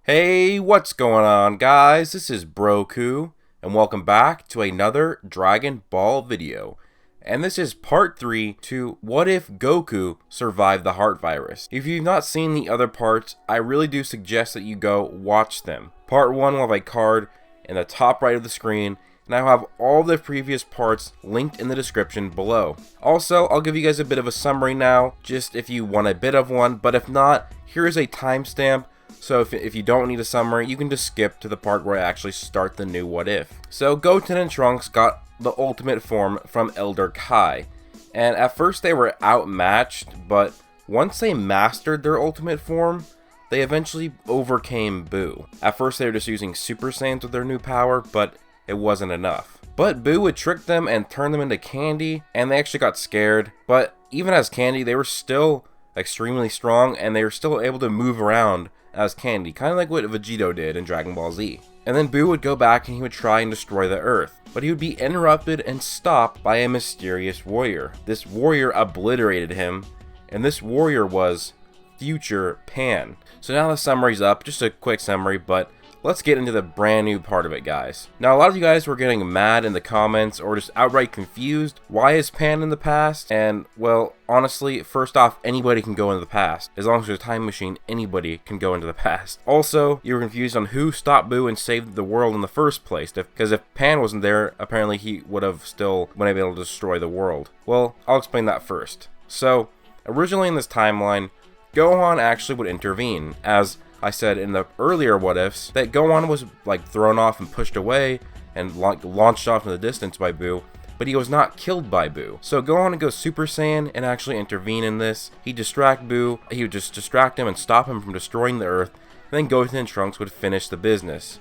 Hey, what's going on, guys? This is Broku, and welcome back to another Dragon Ball video. And this is part 3 to what if Goku survived the heart virus. If you've not seen the other parts, I really do suggest that you go watch them. Part 1 will have a card in the top right of the screen, and I'll have all the previous parts linked in the description below. Also, I'll give you guys a bit of a summary now, just if you want a bit of one, but if not, here is a timestamp. So if you don't need a summary, you can just skip to the part where I actually start the new what if. So Goten and Trunks got the ultimate form from Elder Kai, and at first they were outmatched, but once they mastered their ultimate form, they eventually overcame Buu. At first they were just using Super Saiyans with their new power, but it wasn't enough. But Buu would trick them and turn them into candy, and they actually got scared, but even as candy, they were still extremely strong, and they were still able to move around as candy, kind of like what Vegito did in Dragon Ball Z. And then Buu would go back and he would try and destroy the Earth, but he would be interrupted and stopped by a mysterious warrior. This warrior obliterated him, and this warrior was Future Pan. So now the summary's up, just a quick summary, but let's get into the brand new part of it, guys. Now, a lot of you guys were getting mad in the comments or just outright confused. Why is Pan in the past? And, well, honestly, first off, anybody can go into the past. As long as there's a time machine, anybody can go into the past. Also, you were confused on who stopped Buu and saved the world in the first place. Because if Pan wasn't there, apparently he would have still been able to destroy the world. Well, I'll explain that first. So, originally in this timeline, Gohan actually would intervene, as I said in the earlier what-ifs, that Gohan was like thrown off and pushed away and launched off in the distance by Buu, but he was not killed by Buu. So Gohan would go Super Saiyan and actually intervene in this. He'd distract Buu, he would just distract him and stop him from destroying the Earth, and then Goten and Trunks would finish the business.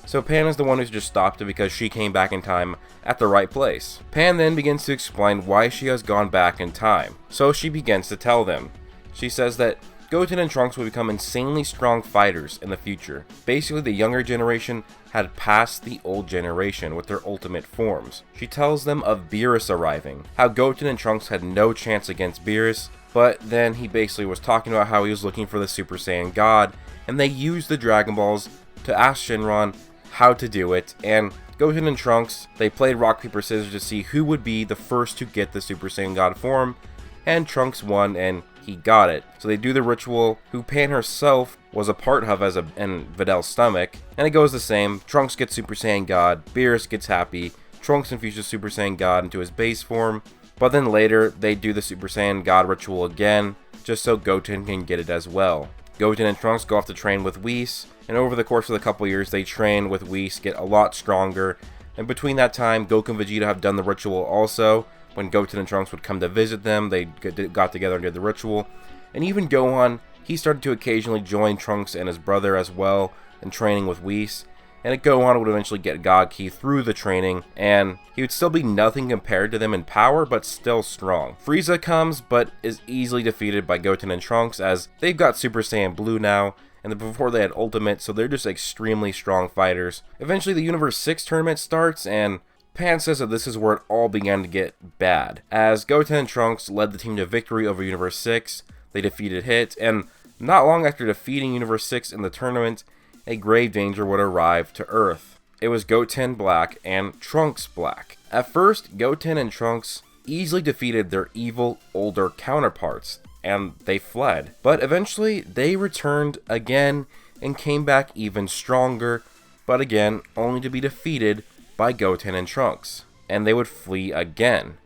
So Pan is the one who's just stopped it because she came back in time at the right place. Pan then begins to explain why she has gone back in time. So she begins to tell them. She says that Goten and Trunks will become insanely strong fighters in the future. Basically, the younger generation had passed the old generation with their ultimate forms. She tells them of Beerus arriving, how Goten and Trunks had no chance against Beerus, but then he basically was talking about how he was looking for the Super Saiyan God, and they used the Dragon Balls to ask Shenron how to do it, and Goten and Trunks, they played rock, paper, scissors to see who would be the first to get the Super Saiyan God form, and Trunks won, and he got it. So they do the ritual, who Pan herself was a part of in Videl's stomach, and it goes the same. Trunks gets Super Saiyan God, Beerus gets happy, Trunks infuses Super Saiyan God into his base form, but then later they do the Super Saiyan God ritual again, just so Goten can get it as well. Goten and Trunks go off to train with Whis, and over the course of a couple years they train with Whis, get a lot stronger, and between that time Goku and Vegeta have done the ritual also. When Goten and Trunks would come to visit them, they got together and did the ritual. And even Gohan, he started to occasionally join Trunks and his brother as well in training with Whis. And Gohan would eventually get God Ki through the training, and he would still be nothing compared to them in power, but still strong. Frieza comes, but is easily defeated by Goten and Trunks, as they've got Super Saiyan Blue now, and before they had Ultimate, so they're just extremely strong fighters. Eventually the Universe 6 tournament starts, and Pan says that this is where it all began to get bad, as Goten and Trunks led the team to victory over Universe 6, they defeated Hit, and not long after defeating Universe 6 in the tournament, a grave danger would arrive to Earth. It was Goten Black and Trunks Black. At first, Goten and Trunks easily defeated their evil, older counterparts, and they fled. But eventually, they returned again and came back even stronger, but again, only to be defeated by Goten and Trunks, and they would flee again.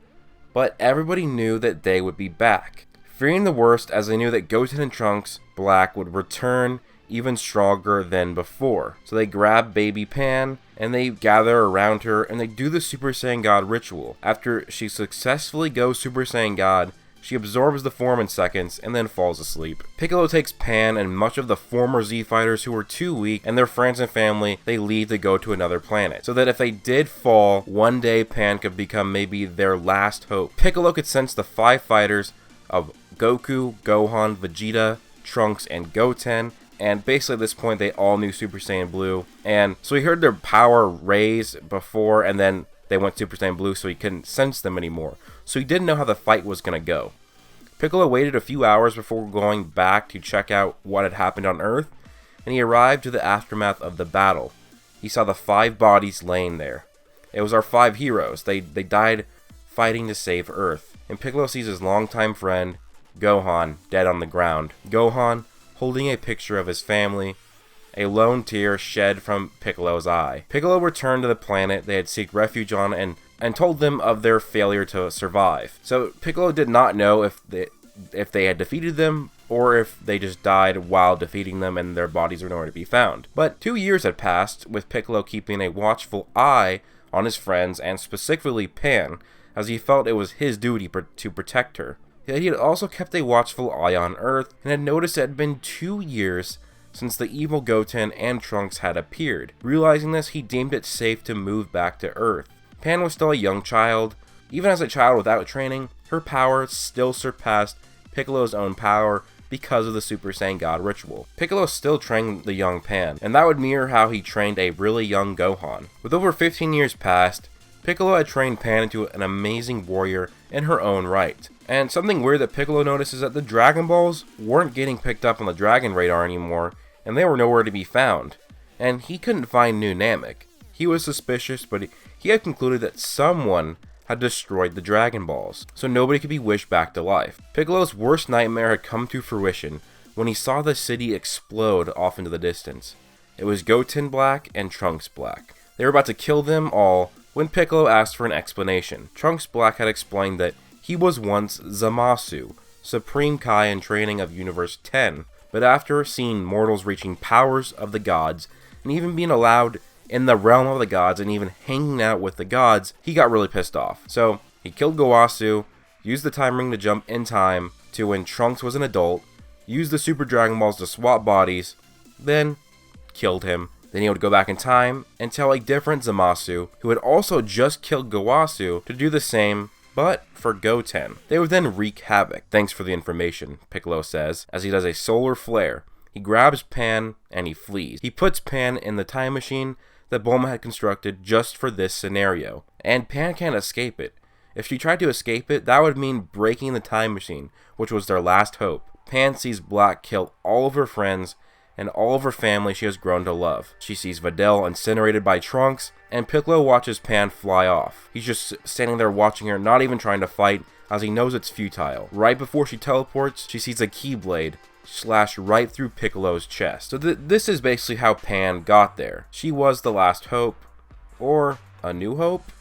But everybody knew that they would be back, fearing the worst as they knew that Goten and Trunks Black would return even stronger than before. So they grab baby Pan, and they gather around her, and they do the Super Saiyan God ritual. After she successfully goes Super Saiyan God, she absorbs the form in seconds, and then falls asleep. Piccolo takes Pan and much of the former Z fighters who were too weak, and their friends and family, they leave to go to another planet. So that if they did fall, one day Pan could become maybe their last hope. Piccolo could sense the 5 fighters of Goku, Gohan, Vegeta, Trunks, and Goten, and basically at this point they all knew Super Saiyan Blue, and so he heard their power raise before, and then they went Super Saiyan Blue, so he couldn't sense them anymore. So he didn't know how the fight was going to go. Piccolo waited a few hours before going back to check out what had happened on Earth, and he arrived to the aftermath of the battle. He saw the 5 bodies laying there. It was our 5 heroes. They died fighting to save Earth. And Piccolo sees his longtime friend, Gohan, dead on the ground. Gohan holding a picture of his family, a lone tear shed from Piccolo's eye. Piccolo returned to the planet they had sought refuge on and told them of their failure to survive. So Piccolo did not know if they had defeated them or if they just died while defeating them and their bodies were nowhere to be found. But 2 years had passed, with Piccolo keeping a watchful eye on his friends, and specifically Pan, as he felt it was his duty to protect her. Yet he had also kept a watchful eye on Earth, and had noticed it had been 2 years since the evil Goten and Trunks had appeared. Realizing this, he deemed it safe to move back to Earth. Pan was still a young child. Even as a child without training, her power still surpassed Piccolo's own power because of the Super Saiyan God ritual. Piccolo still trained the young Pan, and that would mirror how he trained a really young Gohan. With over 15 years past, Piccolo had trained Pan into an amazing warrior in her own right. And something weird that Piccolo noticed is that the Dragon Balls weren't getting picked up on the Dragon Radar anymore, and they were nowhere to be found. And he couldn't find new Namek. He was suspicious, but he had concluded that someone had destroyed the Dragon Balls, so nobody could be wished back to life. Piccolo's worst nightmare had come to fruition when he saw the city explode off into the distance. It was Goten Black and Trunks Black. They were about to kill them all when Piccolo asked for an explanation. Trunks Black had explained that he was once Zamasu, Supreme Kai in training of Universe 10, but after seeing mortals reaching powers of the gods, and even being allowed in the realm of the gods and even hanging out with the gods, he got really pissed off. So he killed Gowasu, used the time ring to jump in time to when Trunks was an adult, used the Super Dragon Balls to swap bodies, then killed him. Then he would go back in time and tell a different Zamasu, who had also just killed Gowasu, to do the same, but for Goten. They would then wreak havoc. Thanks for the information, Piccolo says, as he does a solar flare. He grabs Pan and he flees. He puts Pan in the time machine that Bulma had constructed just for this scenario, and Pan can't escape it. If she tried to escape it, that would mean breaking the time machine, which was their last hope. Pan sees Black kill all of her friends and all of her family she has grown to love. She sees Videl incinerated by Trunks, and Piccolo watches Pan fly off. He's just standing there watching her, not even trying to fight, as he knows it's futile. Right before she teleports, she sees a Keyblade slash right through Piccolo's chest. So this is basically how Pan got there. She was the last hope, or a new hope?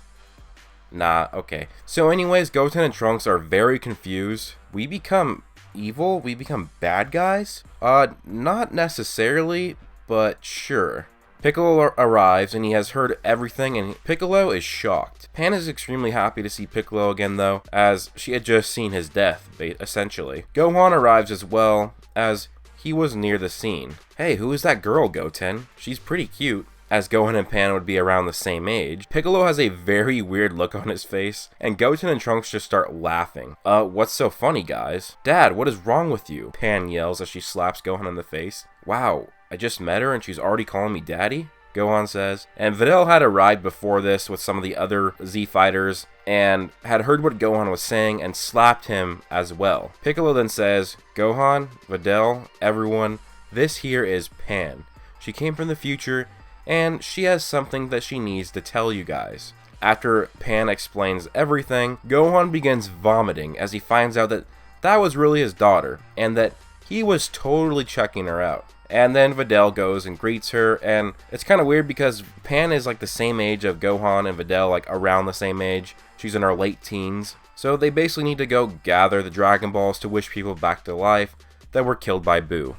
Nah, okay. So anyways, Goten and Trunks are very confused. We become evil? We become bad guys? Not necessarily, but sure. Piccolo arrives and he has heard everything, and Piccolo is shocked. Pan is extremely happy to see Piccolo again though, as she had just seen his death, essentially. Gohan arrives as well, as he was near the scene. Hey, who is that girl, Goten? She's pretty cute. As Gohan and Pan would be around the same age. Piccolo has a very weird look on his face, and Goten and Trunks just start laughing. What's so funny, guys? Dad, what is wrong with you? Pan yells as she slaps Gohan in the face. Wow, I just met her and she's already calling me daddy? Gohan says. And Videl had arrived before this with some of the other Z fighters and had heard what Gohan was saying and slapped him as well. Piccolo then says, Gohan, Videl, everyone, this here is Pan. She came from the future and she has something that she needs to tell you guys. After Pan explains everything, Gohan begins vomiting as he finds out that that was really his daughter and that he was totally checking her out. And then Videl goes and greets her, and it's kind of weird because Pan is like the same age of Gohan and Videl, like around the same age. She's in her late teens. So they basically need to go gather the Dragon Balls to wish people back to life that were killed by Buu.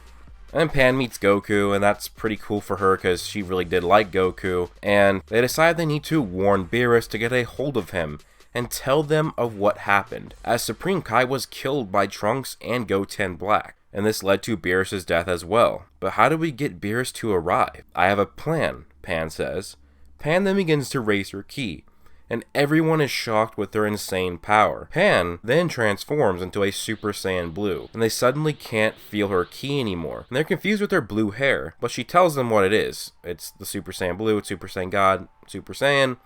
And Pan meets Goku, and that's pretty cool for her because she really did like Goku. And they decide they need to warn Beerus to get a hold of him and tell them of what happened, as Supreme Kai was killed by Trunks and Goten Black. And this led to Beerus' death as well. But how do we get Beerus to arrive? I have a plan, Pan says. Pan then begins to raise her ki, and everyone is shocked with her insane power. Pan then transforms into a Super Saiyan Blue, and they suddenly can't feel her ki anymore. And they're confused with her blue hair, but she tells them what it is. It's the Super Saiyan Blue, it's Super Saiyan God, Super Saiyan,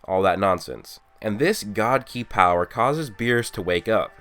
all that nonsense. And this God ki power causes Beerus to wake up,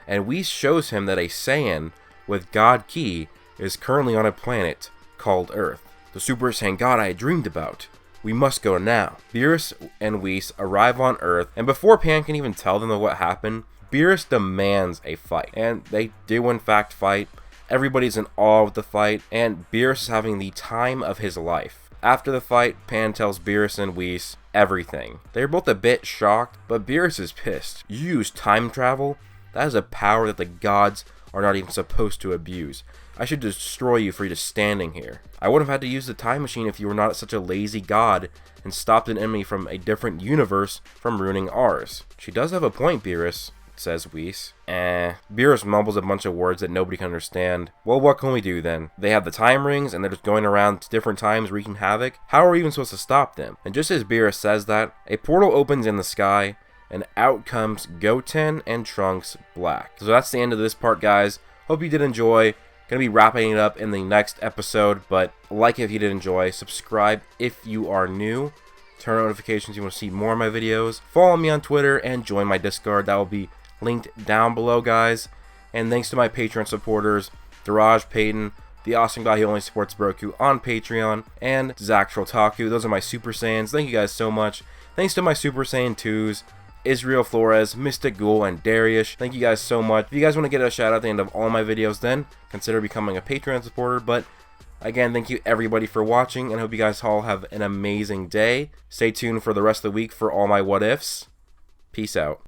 and Whis shows him that a Saiyan with God ki is currently on a planet called Earth, the Super Saiyan God I had dreamed about. We must go now. Beerus and Whis arrive on Earth, and before Pan can even tell them what happened, Beerus demands a fight. And they do in fact fight. Everybody's in awe with the fight, and Beerus is having the time of his life. After the fight, Pan tells Beerus and Whis everything. They're both a bit shocked, but Beerus is pissed. You use time travel? That is a power that the gods are not even supposed to abuse. I should destroy you for just standing here. I would have had to use the time machine if you were not such a lazy god and stopped an enemy from a different universe from ruining ours. She does have a point, Beerus, says Whis. Beerus mumbles a bunch of words that nobody can understand. Well, what can we do then? They have the time rings and they're just going around to different times wreaking havoc. How are we even supposed to stop them? And just as Beerus says that, a portal opens in the sky and out comes Goten and Trunks Black. So that's the end of this part, guys. Hope you did enjoy. Gonna be wrapping it up in the next episode, but like if you did enjoy, subscribe if you are new, turn on notifications if you want to see more of my videos, follow me on Twitter, and join my Discord. That will be linked down below, guys. And thanks to my Patreon supporters, Daraj Payton, the awesome guy who only supports Broku on Patreon, and Zach Trotaku. Those are my Super Saiyans. Thank you guys so much. Thanks to my Super Saiyan 2s, Israel Flores, Mystic Ghoul, and Darius. Thank you guys so much. If you guys want to get a shout out at the end of all my videos, then consider becoming a Patreon supporter. But again, thank you everybody for watching, and I hope you guys all have an amazing day. Stay tuned for the rest of the week for all my what ifs. Peace out.